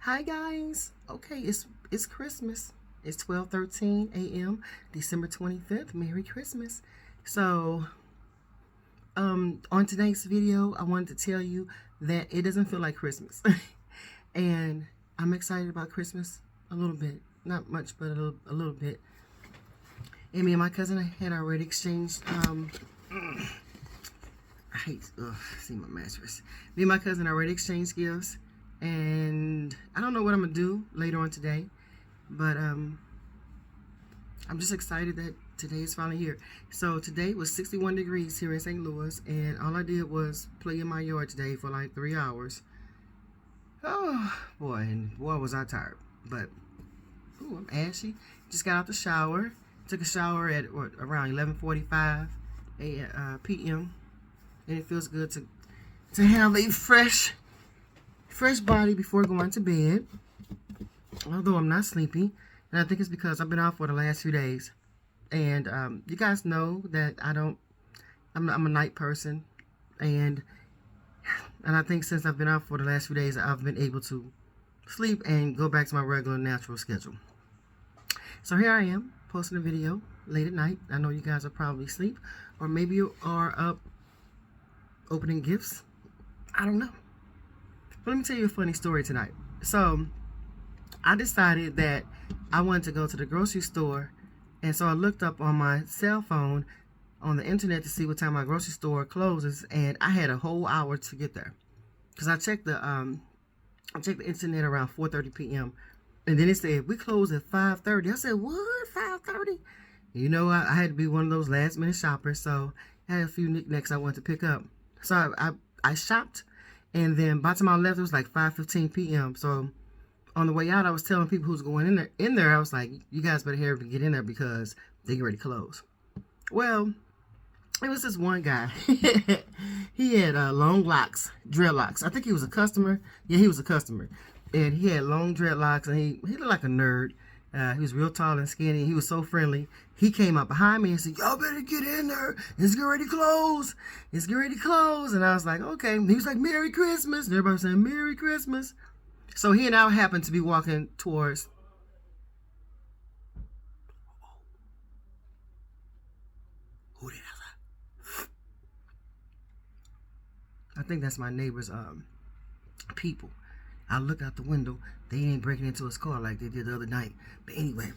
Hi guys. Okay, it's Christmas. It's 12:13 a.m. December 25th. Merry Christmas. So, on today's video, I wanted to tell you that it doesn't feel like Christmas. And I'm excited about Christmas a little bit. Not much, but a little bit. And me and my cousin had already exchanged I hate see my mattress. Me and my cousin already exchanged gifts. And I don't know what I'm gonna do later on today, but I'm just excited that today is finally here. So today was 61 degrees here in St. Louis, and all I did was play in my yard today for like 3 hours. Oh boy, and boy was I tired. But ooh, I'm ashy. Just got out the shower. Took a shower at around 11:45 p.m. and it feels good to have a fresh body before going to bed, although I'm not sleepy, and I think it's because I've been off for the last few days. And you guys know that I'm a night person, and I think since I've been off for the last few days, I've been able to sleep and go back to my regular natural schedule. So here I am posting a video late at night. I know you guys are probably asleep, or maybe you are up opening gifts. I don't know. But let me tell you a funny story tonight. So, I decided that I wanted to go to the grocery store, and so I looked up on my cell phone on the internet to see what time my grocery store closes, and I had a whole hour to get there. Because I checked the internet around 4:30 p.m. and then it said we close at 5:30. I said, what? 5:30? You know, I had to be one of those last minute shoppers, so I had a few knickknacks I wanted to pick up. So I shopped. And then by the time I left, it was like 5:15 p.m. So on the way out, I was telling people who's going in there, I was like, you guys better hurry up and get in there because they get ready to close. Well, it was this one guy. He had long locks, dreadlocks. I think he was a customer. Yeah, he was a customer. And he had long dreadlocks, and he looked like a nerd. He was real tall and skinny. He was so friendly. He came up behind me and said, y'all better get in there. It's getting ready to close. It's getting ready to close. And I was like, okay. And he was like, Merry Christmas. And everybody was saying, Merry Christmas. So he and I happened to be walking towards... Who did I? I think that's my neighbor's people. I looked out the window. They ain't breaking into his car like they did the other night. But anyway,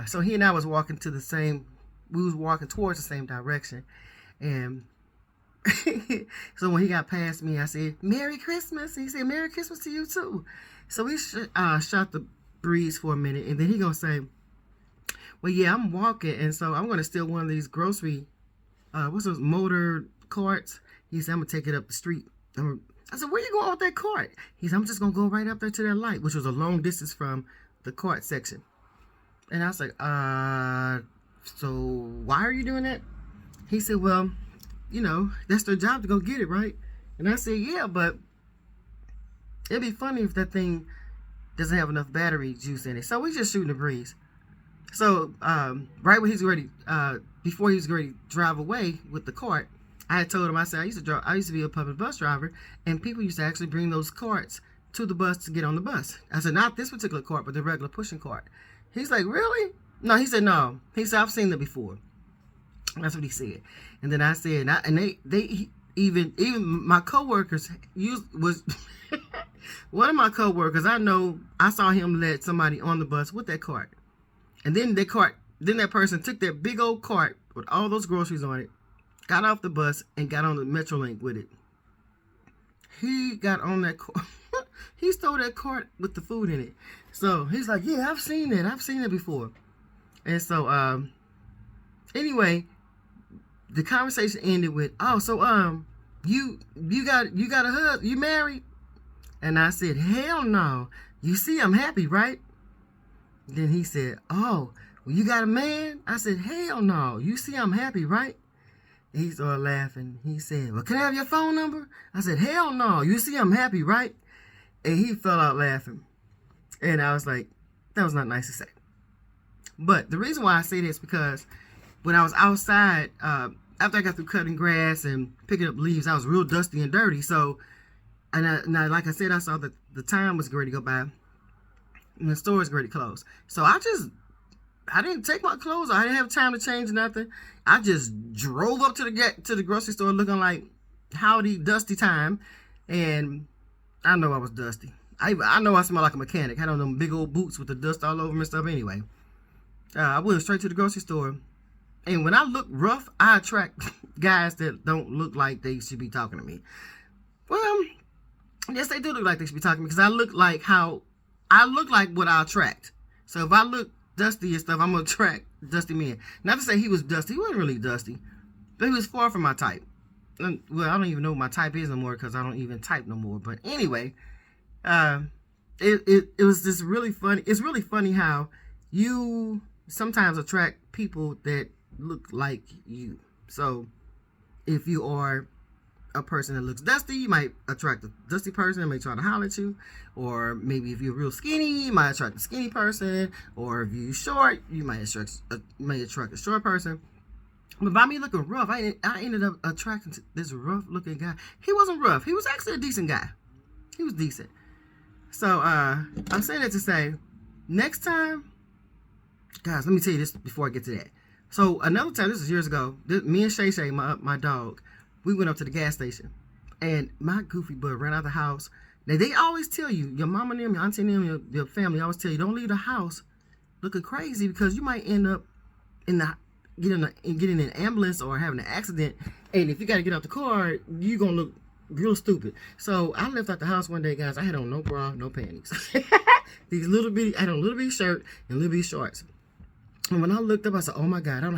so he and I was walking to the same, we was walking towards the same direction. And so when he got past me, I said, Merry Christmas. He said, Merry Christmas to you too. So we shot the breeze for a minute. And then he gonna say, well, yeah, I'm walking. And so I'm gonna steal one of these grocery, what's those motor carts? He said, I'm gonna take it up the street. I said, where you going with that cart? He said, I'm just going to go right up there to that light, which was a long distance from the cart section. And I was like, so why are you doing that? He said, well, you know, that's their job to go get it, right? And I said, yeah, but it'd be funny if that thing doesn't have enough battery juice in it. So we just shooting the breeze. So right when he's ready, before he was ready to drive away with the cart, I had told him, I said, I used to be a public bus driver, and people used to actually bring those carts to the bus to get on the bus. I said, not this particular cart, but the regular pushing cart. He's like, really? No, he said, no. He said, I've seen it before. That's what he said. And then I said, even my coworkers was one of my coworkers. I saw him let somebody on the bus with that cart, and then that person took that big old cart with all those groceries on it, got off the bus, and got on the Metrolink with it. He got on that cart. He stole that cart with the food in it. So he's like, yeah, I've seen it. I've seen it before. And so, anyway, the conversation ended with, oh, so, you got a husband? You married? And I said, hell no. You see, I'm happy, right? Then he said, oh, well, you got a man? I said, hell no. You see, I'm happy, right? He started laughing. He said, well, can I have your phone number? I said, hell no. You see, I'm happy, right? And he fell out laughing. And I was like, that was not nice to say. But the reason why I say this is because when I was outside, after I got through cutting grass and picking up leaves, I was real dusty and dirty. So, and like I said, I saw that the time was going to go by. And the store is already closed. So I didn't take my clothes. I didn't have time to change nothing. I just drove up to the grocery store looking like howdy dusty time. And I know I was dusty. I know I smell like a mechanic. I had on them big old boots with the dust all over them and stuff anyway. I went straight to the grocery store. And when I look rough, I attract guys that don't look like they should be talking to me. Well, yes, they do look like they should be talking to me because I look like what I attract. So if I look dusty and stuff, I'm going to attract dusty men. Not to say he was dusty. He wasn't really dusty. But he was far from my type. Well, I don't even know what my type is no more because I don't even type no more. But anyway, it was just really funny. It's really funny how you sometimes attract people that look like you. So if you are a person that looks dusty, you might attract a dusty person that may try to holler at you. Or maybe if you're real skinny, you might attract a skinny person. Or if you're short, you might attract a short person. But by me looking rough, I ended up attracting this rough looking guy. He wasn't rough. He was actually a decent guy. He was decent. So I'm saying that to say, next time, guys, let me tell you this before I get to that. So another time, this was years ago, me and Shay Shay, my dog, we went up to the gas station. And my goofy butt ran out of the house. Now, they always tell you, your mama and them, your auntie and them, your family always tell you, don't leave the house looking crazy because you might end up getting in an ambulance or having an accident. And if you got to get out the car, you're going to look real stupid. So I left out the house one day, guys. I had on no bra, no panties. I had on a little bitty shirt and little bitty shorts. And when I looked up, I said, "Oh my God, I don't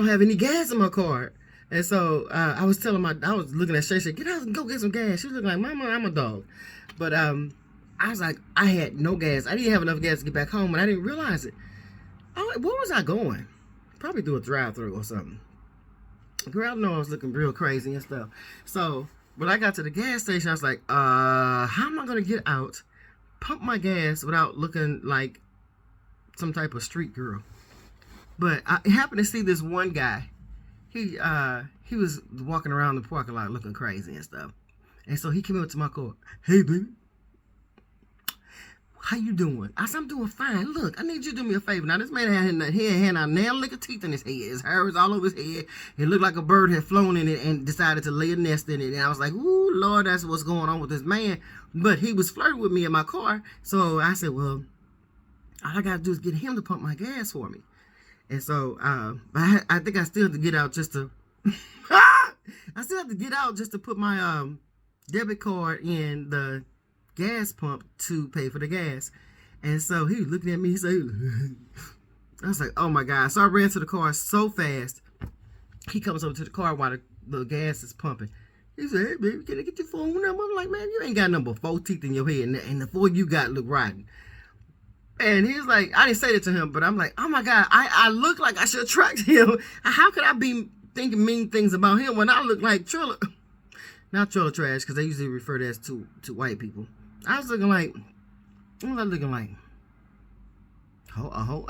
have any gas in my car." And so I was looking at Shay Shay, "Get out and go get some gas." She was looking like, "Mama, I'm a dog." But I was like, I had no gas. I didn't have enough gas to get back home, and I didn't realize it. Where was I going? Probably through a drive-thru or something. Girl, I know I was looking real crazy and stuff. So when I got to the gas station, I was like, how am I going to get out, pump my gas without looking like some type of street girl? But I happened to see this one guy. He was walking around the parking lot looking crazy and stuff. And so he came up to my car. "Hey, baby. How you doing?" I said, "I'm doing fine. Look, I need you to do me a favor." Now, this man had a nail lick of teeth in his head. His hair was all over his head. It looked like a bird had flown in it and decided to lay a nest in it. And I was like, "Ooh, Lord, that's what's going on with this man." But he was flirting with me in my car. So I said, well, all I got to do is get him to pump my gas for me. And so I think I still have to get out just to... put my debit card in the gas pump to pay for the gas. And so he was looking at me. He said, I was like, oh my God. So I ran to the car so fast. He comes over to the car while the gas is pumping. He said, "Hey, baby, can I get your phone number?" I'm like, "Man, you ain't got number 4 teeth in your head, and the 4 you got look rotten." And he was like, I didn't say that to him, but I'm like, oh my God, I look like I should attract him. How could I be thinking mean things about him when I look like trailer? Not trailer trash, because they usually refer to as to white people. I was looking like, what was I looking like? A hobo?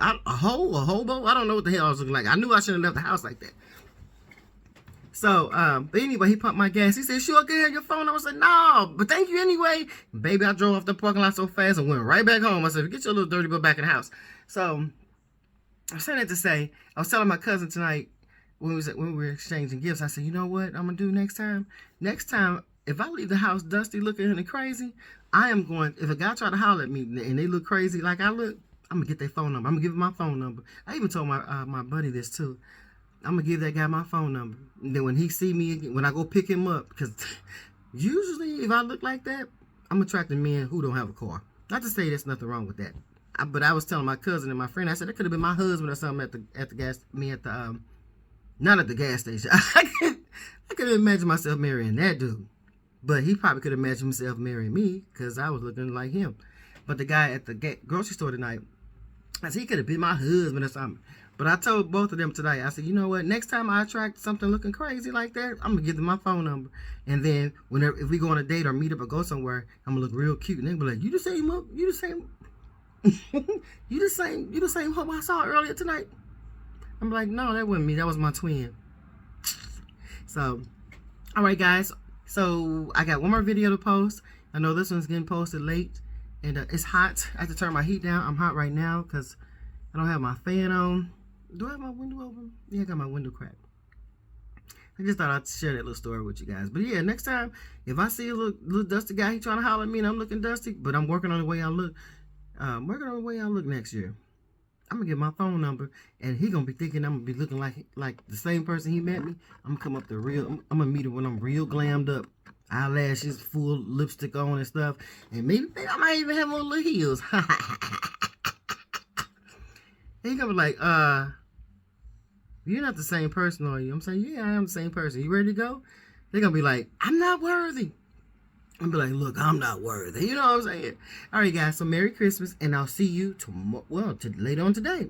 I don't know what the hell I was looking like. I knew I shouldn't have left the house like that. So, but anyway, he pumped my gas. He said, "Sure, can I have your phone?" I said, "No, but thank you anyway." Baby, I drove off the parking lot so fast and went right back home. I said, "Get your little dirty butt back in the house." So, I said that to say, I was telling my cousin tonight when we were exchanging gifts, I said, "You know what I'm going to do next time? Next time, if I leave the house dusty looking and crazy, I am going, if a guy try to holler at me and they look crazy like I look, I'm going to get their phone number. I'm going to give him my phone number." I even told my buddy this too. I'm going to give that guy my phone number. And then when he see me, when I go pick him up, because usually if I look like that, I'm attracting men who don't have a car. Not to say there's nothing wrong with that. But I was telling my cousin and my friend, I said, that could have been my husband or something not at the gas station. I could imagine myself marrying that dude. But he probably could imagine himself marrying me because I was looking like him. But the guy at the grocery store tonight, I said, he could have been my husband or something. But I told both of them today, I said, you know what? Next time I attract something looking crazy like that, I'm going to give them my phone number. And then if we go on a date or meet up or go somewhere, I'm going to look real cute. And they'll be like, you the same hope I saw earlier tonight? I'm like, no, that wasn't me. That was my twin. So, all right, guys. So I got one more video to post. I know this one's getting posted late. And it's hot. I have to turn my heat down. I'm hot right now because I don't have my fan on. Do I have my window open? Yeah, I got my window cracked. I just thought I'd share that little story with you guys. But yeah, next time, if I see a little dusty guy, he trying to holler at me and I'm looking dusty, but I'm working on the way I look. Working on the way I look next year. I'm gonna get my phone number, and he gonna be thinking I'm gonna be looking like the same person he met me. I'm gonna come up I'm gonna meet him when I'm real glammed up, eyelashes, full lipstick on and stuff, and maybe I might even have on little heels. He gonna be like, you're not the same person, are you? I'm saying, yeah, I am the same person. You ready to go? They're gonna be like, I'm not worthy. I'm be like, look, I'm not worthy. You know what I'm saying? All right, guys. So Merry Christmas, and I'll see you tomorrow. Well, later on today.